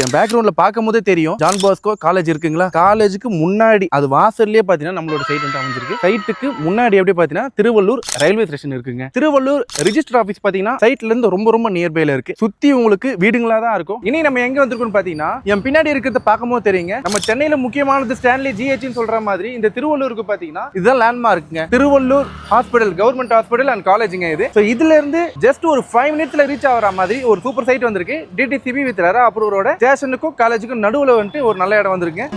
என் பேக்ரவுண்ட்ல பார்க்கும்போதே தெரியும் ஜான் பாஸ்கோ காலேஜ் இருக்குங்களா. காலேஜுக்கு முன்னாடி அது வாசல்லே பாத்தீங்கன்னா நம்மளோட சைட் வந்து அமைஞ்சிருக்கு. சைட்டுக்கு முன்னாடி எப்படி பாத்தீங்கன்னா திருவள்ளூர் ரயில்வே ஸ்டேஷன் இருக்குங்க. திருவள்ளூர் ரிஜிஸ்டர் ஆஃபீஸ் பாத்தீங்கன்னா சைட்ல இருந்து ரொம்ப நியர்பைல இருக்கு. சுத்தி உங்களுக்கு வீடுங்களா தான் இருக்கும். இனி நம்ம எங்க வந்திருக்கோம்னு பாத்தீங்கன்னா என் பின்னாடி இருக்கிறத பார்க்கும்போது தெரியுங்க. நம்ம சென்னையில முக்கியமானது ஸ்டான்லி ஜிஹெச்னு சொல்ற மாதிரி இந்த திருவள்ளூருக்கு பாத்தீங்கன்னா இதுதான் லேண்ட்மார்க்குங்க. Tiruvallur hospital, government hospital and காலேஜுங்க இது. இதுல இருந்து ஜஸ்ட் ஒரு 5 மினிட்ஸ்ல ரீச் ஆகிற மாதிரி ஒரு சூப்பர் சைட் வந்திருக்கு. டிடிசிபி வித் ரெரா அப்ரூவரோட ஸ்டேஷனுக்கும் காலேஜுக்கும் நடுவுல வந்துட்டு ஒரு நல்ல இடம் வந்திருக்கு.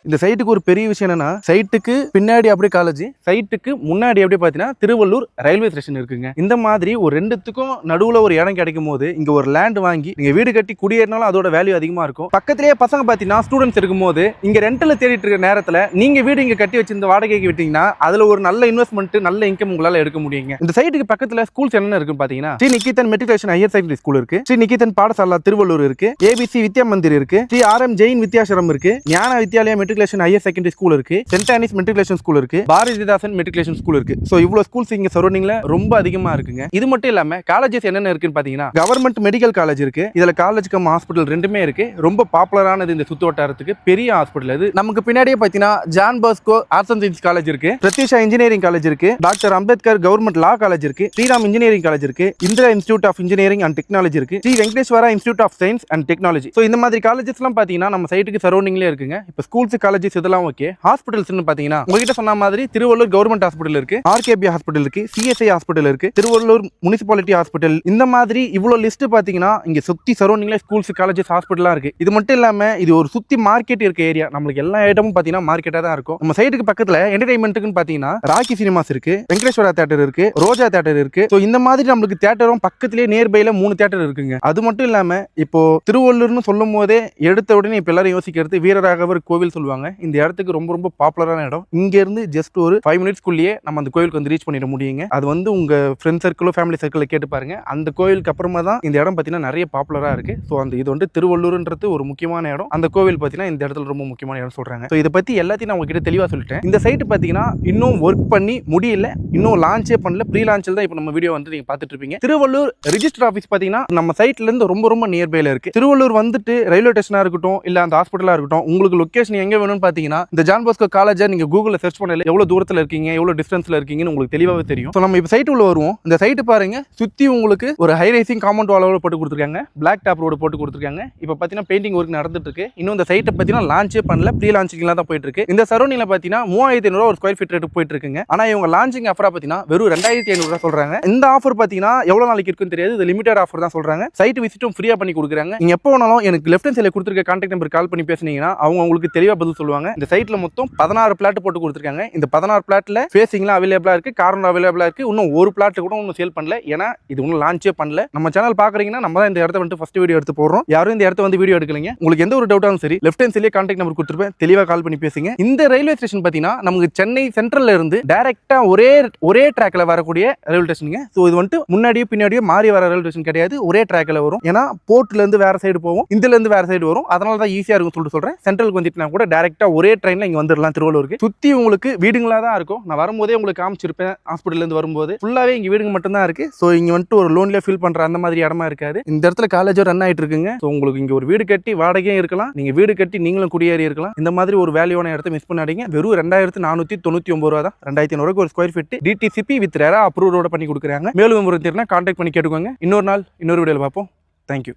இந்த சைட்டுக்கு ஒரு பெரிய விஷயம் என்னன்னா, சைட்டுக்கு பின்னாடி அப்படியே காலேஜ், சைட்டுக்கு முன்னாடி அப்படியே பாத்தீங்கன்னா திருவள்ளூர் ரயில்வே ஸ்டேஷன் இருக்குங்க. இந்த மாதிரி ஒரு ரெண்டுத்துக்கும் நடுவுல ஒரு இடம் கிடைக்கும் போது இங்க ஒரு லேண்ட் வாங்கி நீங்க வீடு கட்டி குடியேறினாலும் அதோட வேல்யூ அதிகமா இருக்கும். பக்கத்திலேயே பசங்க பாத்தீங்கன்னா ஸ்டூடெண்ட்ஸ் இருக்கும்போது இங்க ரெண்டல தேடிட்டு இருக்க நேரத்துல நீங்க வீடு இங்க கட்டி வச்சிருந்த வாடகைக்கு விட்டீங்கன்னா அதுல ஒரு நல்ல இன்வெஸ்ட்மெண்ட், நல்ல இன்கம் உங்களால எடுக்க முடியுங்க. இந்த சைட்டுக்கு பக்கத்துல ஸ்கூல்ஸ் என்ன இருக்குன்னு பாத்தீங்கன்னா Sri Niketan matriculation higher secondary school இருக்கு, ஸ்ரீ நிகேதன் பாடசாலா திருவள்ளூர் இருக்கு, ஏபிசி வித்யா மந்திர் இருக்கு, ஸ்ரீ ஆர்எம் ஜெயின் வித்யாசரம் இருக்கு, ஞான வித்யாலயா ஹையர் செகண்டரி ஸ்கூல் இருக்கு, சென்ட் ஆனிஸ் மெட்ரிகுலேஷன் ஸ்கூல் இருக்கு, பாரதிதாசன் மெட்ரிகுலேஷன் ஸ்கூல் இருக்கு. சோ இவ்வளவு ஸ்கூல்ஸ் இங்க சரௌண்டிங்ல ரொம்ப அதிகமா இருக்குங்க. இது மட்டும் இல்லாம காலேஜஸ் என்னென்ன இருக்குன்னு பாத்தீங்கன்னா கவர்மெண்ட் மெடிக்கல் காலேஜ் இருக்கு. இதுல காலேஜ் கம் ஹாஸ்பிடல் ரெண்டுமே இருக்கு. ரொம்ப பாப்புலரானது இந்த சுத்து வட்டாரத்துக்கு பெரிய ஹாஸ்பிடல் இது. நமக்கு பின்னாடியே பாத்தீங்கன்னா John Bosco arts and science college இருக்கு, பிரத்யூஷா இன்ஜினியரிங் காலேஜ் இருக்கு, doctor Ambedkar government law college இருக்கு, ஸ்ரீராம் இன்ஜினியரிங் காலேஜ் இருக்கு, Indira institute of engineering and technology இருக்கு, Sri Venkateswara institute of science and technology. So இந்த மாதிரி காலேஜஸ் எல்லாம் பாத்தீங்கன்னா நம்ம சைட்டுக்கு சரௌண்டிங்ல இருக்குங்க. இப்ப ஸ்கூல்ஸ் காலேஜஸ் இதெல்லாம் ஓகே. ஹாஸ்பிடல்ஸ்னு பாத்தீங்கன்னா உங்ககிட்ட சொன்ன மாதிரி திருவள்ளூர் கவர்மெண்ட் ஹாஸ்பிடல் இருக்கு, ஆர்கேபி ஹாஸ்பிடல் இருக்கு, சிஎஸ்ஐ ஹாஸ்பிடல் இருக்கு, திருவள்ளூர் முனிசிபாலிட்டி ஹாஸ்பிடல். இந்த மாதிரி இவ்வளவு லிஸ்ட் பாத்தீங்கன்னா இங்க சுத்தி சரௌண்டிங்ல ஸ்கூல்ஸ் காலேஜஸ் ஹாஸ்பிடலா இருக்கு. இது மட்டும் இல்லாம இது ஒரு சுத்தி மார்க்கெட் இருக்க ஏரியா. நம்மளுக்கு எல்லா இடமும் பாத்தீங்கன்னா மார்க்கெட்டா தான் இருக்கும். நம்ம சைடுக்கு பக்கத்துல என்டர்டைன்மெண்ட்டுக்கு பாத்தீங்கன்னா ராக்கி சினிமாஸ் இருக்கு, வெங்கடேஸ்வரா தியேட்டர் இருக்கு, ரோஜா தியேட்டர் இருக்கு. சோ இந்த மாதிரி நம்மளுக்கு தியேட்டரும் பக்கத்திலேயே நியர்பைல 3 தியேட்டர் இருக்குங்க. அது மட்டும் இல்லாம இப்போ திருவள்ளூர்னு சொல்லும் போதே எடுத்த உடனே இப்ப எல்லாரும் யோசிக்கிறது வீரராகவர் கோவில் சொல்லுவாங்க. இந்த இடத்துக்கு ரொம்ப பாப்புலரான இடம். இங்க இருந்து ஜஸ்ட் ஒரு 5 மினிட்ஸ்க்குள்ளேயே நம்ம அந்த கோயிலுக்கு வந்து ரீச் பண்ணிட முடியுங்க. அது வந்து உங்க ஃப்ரெண்ட் சர்க்கிளோ ஃபேமிலி சர்க்கிள கேட்டு பாருங்க. அந்த கோயிலுக்கு அப்புறமா தான் இந்த இடம் பாத்தீங்கன்னா நிறைய பாப்புலரா இருக்கு. ஸோ அந்த இது வந்து திருவள்ளூர்ன்றது ஒரு முக்கியமான இடம். அந்த கோவில் பாத்தீங்கன்னா இந்த இடத்துல ரொம்ப முக்கியமான இடம் சொல்றாங்க. ஸோ இதை பத்தி எல்லாத்தையும் நான் உங்ககிட்ட தெளிவா சொல்லிட்டேன். இந்த சைட் பாத்தீங்கன்னா இன்னும் ஒர்க் பண்ணி முடியல, இன்னும் லான்ச்சே பண்ணல, ப்ரீ லான்ச்சில் தான் இப்போ நம்ம வீடியோ வந்து நீங்க பார்த்துட்டு இருப்பீங்க. திருவள்ளூர் ரிஜிஸ்டர் ஆஃபீஸ் பாத்தீங்கன்னா நம்ம சைட்ல இருந்து ரொம்ப நியர்பைல இருக்கு. திருவள்ளூர் வந்துட்டு ரயில்வே ஸ்டேஷனா இருக்கட்டும், இல்ல அந்த ஹாஸ்பிட்டலா இருக்கட்டும், உங்களுக்கு லொகேஷன் எங்க வேணும்னு பாத்தீங்கன்னா இந்த ஜான் பாஸ்கோ காலேஜ் நீங்க கூகுள்ல சர்ச் பண்ணல எவ்வளவு தூரத்துல இருக்கீங்க, எவ்வளவு டிஸ்டன்ஸ்ல இருக்கீங்கன்னு உங்களுக்கு தெளிவாவே தெரியும். சோ நம்ம இப்ப சைட் உள்ள வருவோம். இந்த சைட் பாருங்க, சுத்தி உங்களுக்கு ஒரு ஹை ரைசிங் காம்பவுண்ட் வாலோட போட்டு கொடுத்திருக்காங்க, பிளாக் டாப் ரோடு போட்டு கொடுத்திருக்காங்க. இப்போ பாத்தீங்கன்னா பெயிண்டிங் ஒர்க் நடந்துட்டு இருக்கு. இன்னும் இந்த சைட்டை பாத்தீங்கன்னா லான்ச்சே பண்ணல, ப்ரீ லான்ச்சிங்ல தான் போயிட்டு இருக்கு. இந்த சரௌண்டிங்ல பாத்தீங்கன்னா 3500 ஒரு ஸ்கொயர் ஃபீட் ரேட் போயிட்டு இருக்குங்க. ஆனா இவங்க லான்ச்சிங் ஆஃபரா பாத்தீங்கன்னா வெறும் 2500 சொல்றாங்க. இந்த ஆஃபர் பாத்தீங்கன்னா எவ்வளவு நாளைக்கு இருக்குன்னு தெரியாது, இது லிமிடெட் ஆஃபர் தான் சொல்றாங்க. சைட் விசிட்டும் ஃப்ரீயா பண்ணி கொடுக்குறாங்க. நீங்க எப்போ வேணாலும் எனக்கு லெஃப்ட் ஹேண்ட் சைடுல கொடுத்திருக்க கான்டாக்ட் நம்பர் கால் பண்ணி பேசுனீங்கன்னா அவங்க உங்களுக்கு தெளிவா பதில் சொல்லுவாங்க. இந்த சைட்ல மொத்தம் 16 பிளாட் போட்டு கொடுத்திருக்காங்க. இந்த 16 பிளாட்ல ஃபேசிங்லாம் அவைலபிளா இருக்கு, கார்னர் அவைலபிளா இருக்கு. இன்னும் ஒரு பிளாட் கூட இன்னும் சேல் பண்ணல, ஏன்னா இது இன்னும் லான்ச்சே பண்ணல. நம்ம சேனல் பாக்குறீங்கன்னா நம்ம தான் இந்த இடத்த வந்து ஃபர்ஸ்ட் வீடியோ எடுத்து போடுறோம். யாரும் இந்த இடத்த வந்து வீடியோ எடுக்கலங்க. உங்களுக்கு எந்த ஒரு டவுட்டாலும் சரி லெஃப்ட் ஹேண்ட் சைடுல கான்டாக்ட் நம்பர் கொடுத்துருப்பேன், தெளிவா கால் பண்ணி பேசுங்க. இந்த ரயில்வே ஸ்டேஷன் பாத்தீங்கன்னா நமக்கு சென்னை சென்ட்ரல்ல இருந்து டைரக்டா ஒரே ட்ராக்ல வரக்கூடிய ரயில்வே ஸ்டேஷனுங்க. சோ இது வந்து முன்னாடியே பின்னாடியே மாறி வர ரயில்வே ஸ்டேஷன் கிடையாது, ஒரே ட்ராக்ல வரும். ஏன்னா போர்ட்ல இருந்து வேற சைடு போவோம், இதுல இருந்து வேற சைடு வரும். அதனால தான் ஈஸியா இருக்கும் சொல்றேன். சென்ட்ரலுக்கு வந்துட்டு கூட டைரக்டா ஒரே ட்ரெயின்ல இங்க வந்துடலாம். திருவள்ளூருக்கு சுத்தி உங்களுக்கு வீடுங்களா தான் இருக்கும். நான் வரும்போதே உங்களுக்கு காமிச்சிருப்பேன். ஹாஸ்பிட்டல்ல இருந்து வரும்போது ஃபுல்லாவே இங்க வீடுங்க மட்டும் தான் இருக்கு. சோ இங்க வந்துட்டு ஒரு லோன்ல ஃபீல் பண்ற அந்த மாதிரி இடமா இருக்காது. இந்த இடத்துல காலேஜ் ரன் ஆயிட்டு இருக்குங்க. சோ உங்களுக்கு இங்க ஒரு வீடு கட்டி வாடகையும் இருக்கலாம், நீங்க வீடு கட்டி நீங்களும் குடியேறி இருக்கலாம். இந்த மாதிரி ஒரு வேல்யூவான இடத்தை மிஸ் பண்ணாதீங்க. வெறும் 2499 ரூபா தான், 2500 ஒரு square feet. DTCP with RERA அப்ரூவரோட பண்ணி கொடுக்குறாங்க. மேலும் விவரம் தெரியும்னா கான்டாக்ட் பண்ணி கேட்டுக்கோங்க. இன்னொரு நாள் இன்னொரு வீடியோல பார்ப்போம். தேங்க்யூ.